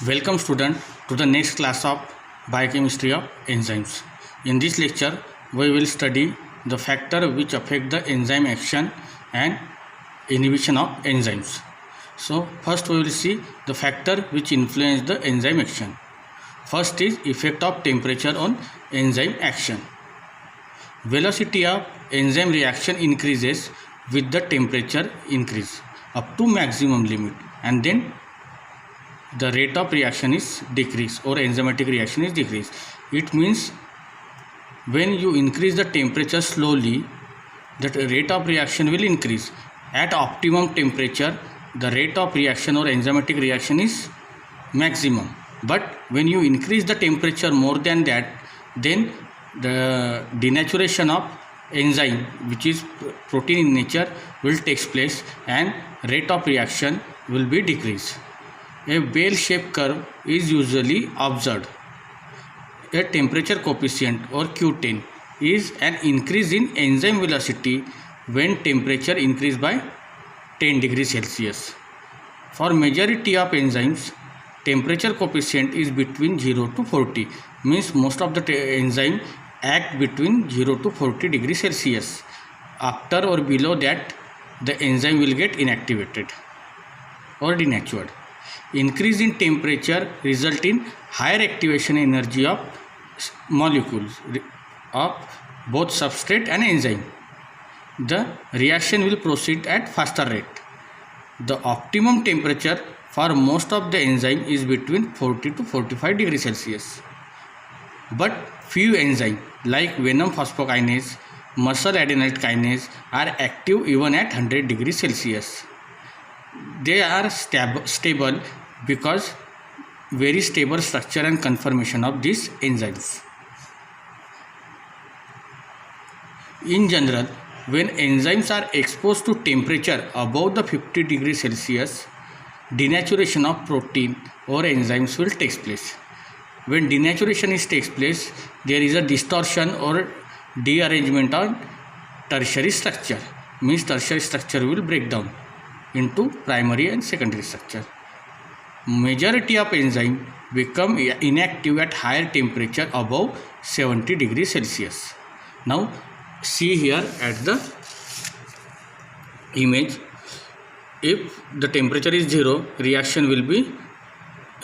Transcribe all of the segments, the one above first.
Welcome student to the next class of biochemistry of enzymes. In this lecture we will study the factor which affect the enzyme action and inhibition of enzymes. So first we will see the factor which influence the enzyme action. First is effect of temperature on enzyme action. Velocity of enzyme reaction increases with the temperature increase up to maximum limit, and then the rate of reaction is decreased or enzymatic reaction is decreased. It means when you increase the temperature slowly, the rate of reaction will increase. At optimum temperature, the rate of reaction or enzymatic reaction is maximum. But when you increase the temperature more than that, then the denaturation of enzyme, which is protein in nature, will take place and rate of reaction will be decreased. A bell-shaped curve is usually observed. A temperature coefficient or Q10 is an increase in enzyme velocity when temperature increase by 10 degrees Celsius. For majority of enzymes, temperature coefficient is between 0 to 40. Means most of the enzyme act between 0 to 40 degrees Celsius. After or below that, the enzyme will get inactivated or denatured. Increase in temperature result in higher activation energy of molecules of both substrate and enzyme. The reaction will proceed at faster rate. The optimum temperature for most of the enzyme is between 40 to 45 degrees Celsius. But few enzymes like venom phosphokinase, muscle adenylate kinase are active even at 100 degrees Celsius. They are stable because very stable structure and conformation of these enzymes. In general, when enzymes are exposed to temperature above the 50 degrees Celsius, denaturation of protein or enzymes will take place. When denaturation takes place, there is a distortion or dearrangement on tertiary structure. Means tertiary structure will break down into primary and secondary structure. Majority of enzymes become inactive at higher temperature above 70 degrees Celsius. Now see here at the image, if the temperature is 0, reaction will be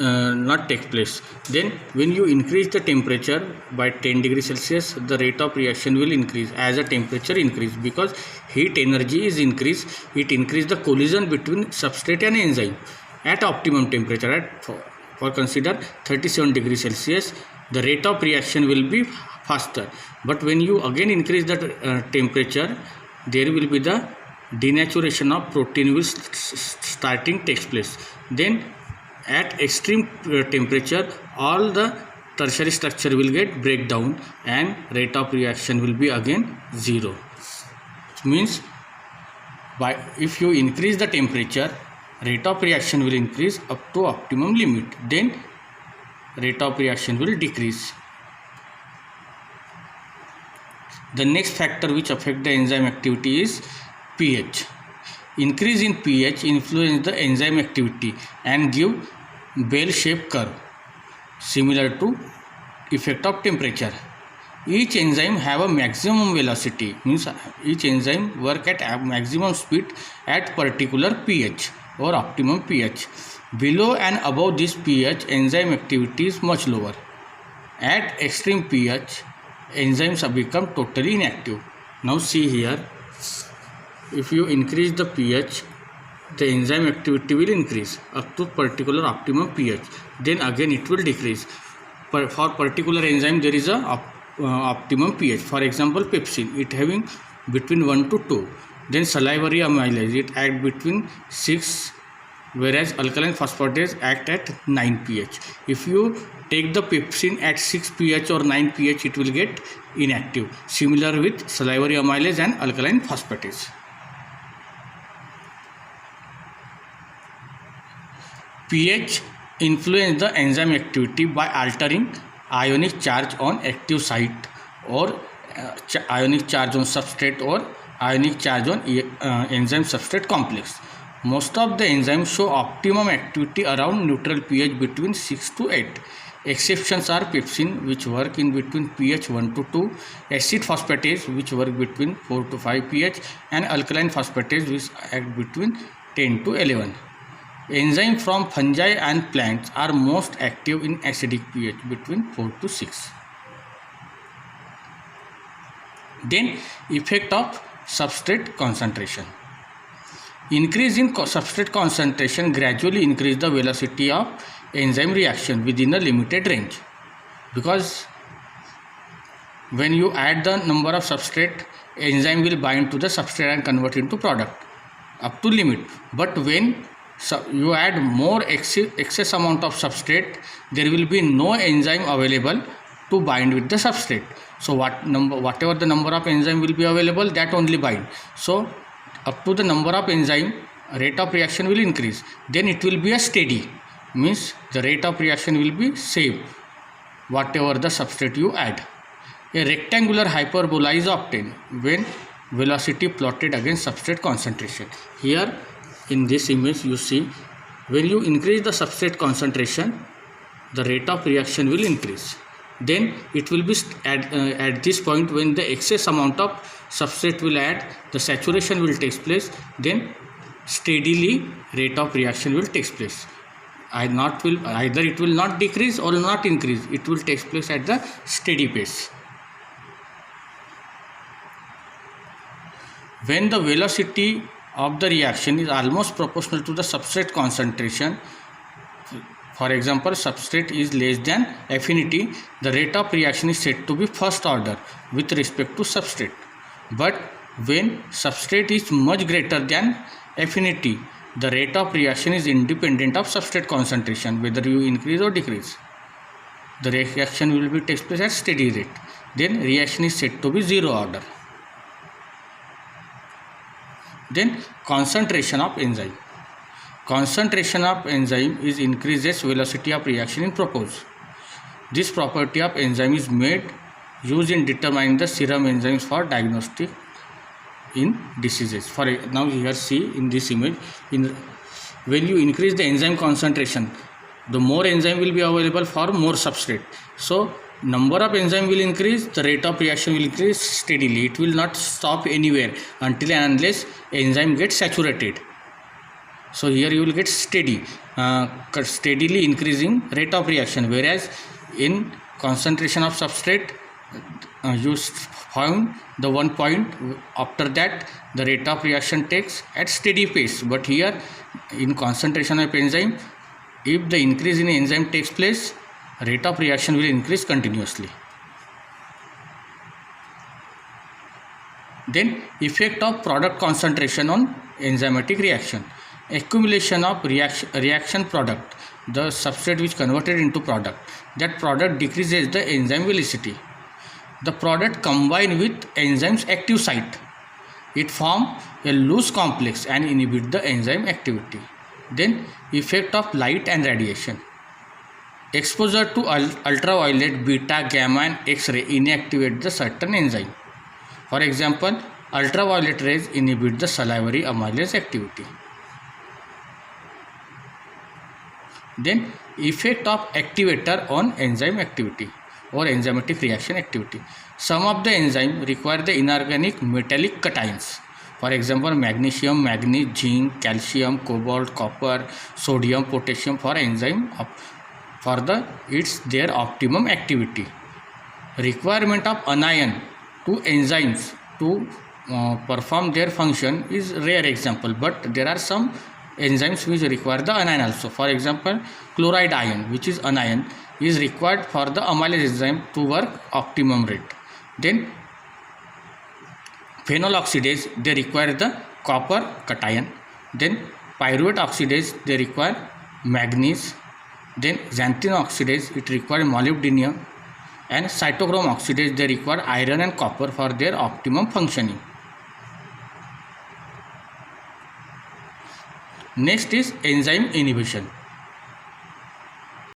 not take place. Then when you increase the temperature by 10 degrees Celsius, the rate of reaction will increase as the temperature increase, because heat energy is increased. It increase the collision between substrate and enzyme at optimum temperature. At for consider 37 degrees Celsius, the rate of reaction will be faster. But when you again increase the temperature, there will be the denaturation of protein will starting takes place. Then at extreme temperature, all the tertiary structure will get breakdown and rate of reaction will be again 0. It means if you increase the temperature, rate of reaction will increase up to optimum limit, then rate of reaction will decrease. The next factor which affect the enzyme activity is pH. Increase in pH influence the enzyme activity and give bell-shaped curve similar to effect of temperature. Each enzyme have a maximum velocity, means each enzyme work at maximum speed at particular pH or optimum pH. Below and above this pH, enzyme activity is much lower. At extreme pH, enzymes have become totally inactive. Now see here, if you increase the pH, the enzyme activity will increase up to particular optimum pH. Then again it will decrease. For particular enzyme there is a optimum pH. For example, pepsin, it having between 1 to 2. Then salivary amylase, it act between 6, whereas alkaline phosphatase act at 9 pH. If you take the pepsin at 6 pH or 9 pH, it will get inactive. Similar with salivary amylase and alkaline phosphatase. pH influence the enzyme activity by altering ionic charge on active site or ionic charge on substrate or ionic charge on enzyme substrate complex. Most of the enzymes show optimum activity around neutral pH between 6 to 8. Exceptions are pepsin, which work in between pH 1 to 2, acid phosphatase, which work between 4 to 5 pH, and alkaline phosphatase, which act between 10 to 11. Enzymes from fungi and plants are most active in acidic pH between 4 to 6. Then effect of substrate concentration. Increase in substrate concentration gradually increase the velocity of enzyme reaction within a limited range, because when you add the number of substrate, enzyme will bind to the substrate and convert into product up to limit. But when you add more excess amount of substrate, there will be no enzyme available to bind with the substrate. So whatever the number of enzyme will be available, that only bind. So up to the number of enzyme, rate of reaction will increase. Then it will be a steady, means the rate of reaction will be same whatever the substrate you add. A rectangular hyperbola is obtained when velocity plotted against substrate concentration. Here in this image you see, when you increase the substrate concentration, the rate of reaction will increase. Then it will be at this point, when the excess amount of substrate will add, the saturation will take place. Then steadily rate of reaction will take place. Either it will not decrease or not increase. It will take place at the steady pace. When the velocity of the reaction is almost proportional to the substrate concentration, for example, substrate is less than affinity, the rate of reaction is said to be first order with respect to substrate. But when substrate is much greater than affinity, the rate of reaction is independent of substrate concentration, whether you increase or decrease. The reaction will be takes place at steady rate. Then reaction is said to be zero order. Then concentration of enzyme. Concentration of enzyme is increases velocity of reaction in propose. This property of enzyme is used in determining the serum enzymes for diagnostic in diseases. For now, here see in this image, when you increase the enzyme concentration, the more enzyme will be available for more substrate. So number of enzyme will increase, the rate of reaction will increase steadily. It will not stop anywhere until and unless enzyme gets saturated. So here you will get steadily increasing rate of reaction, whereas in concentration of substrate, you found the one point, after that the rate of reaction takes at steady pace. But here in concentration of enzyme, if the increase in enzyme takes place, rate of reaction will increase continuously. Then effect of product concentration on enzymatic reaction. Accumulation of reaction product, the substrate which converted into product, that product decreases the enzyme velocity. The product combine with enzyme's active site. It form a loose complex and inhibit the enzyme activity. Then effect of light and radiation. Exposure to ultraviolet, beta, gamma and X-ray inactivate the certain enzyme. For example, ultraviolet rays inhibit the salivary amylase activity. Then effect of activator on enzyme activity or enzymatic reaction activity. Some of the enzymes require the inorganic metallic cations. For example, magnesium, manganese, zinc, calcium, cobalt, copper, sodium, potassium for enzyme for their optimum activity. Requirement of anion to enzymes to perform their function is rare example, but there are some enzymes which require the anion also. For example, chloride ion, which is anion, is required for the amylase enzyme to work optimum rate. Then phenol oxidase, they require the copper cation. Then pyruvate oxidase, they require manganese. Then xanthine oxidase, it requires molybdenum. And cytochrome oxidase, they require iron and copper for their optimum functioning. Next is enzyme inhibition.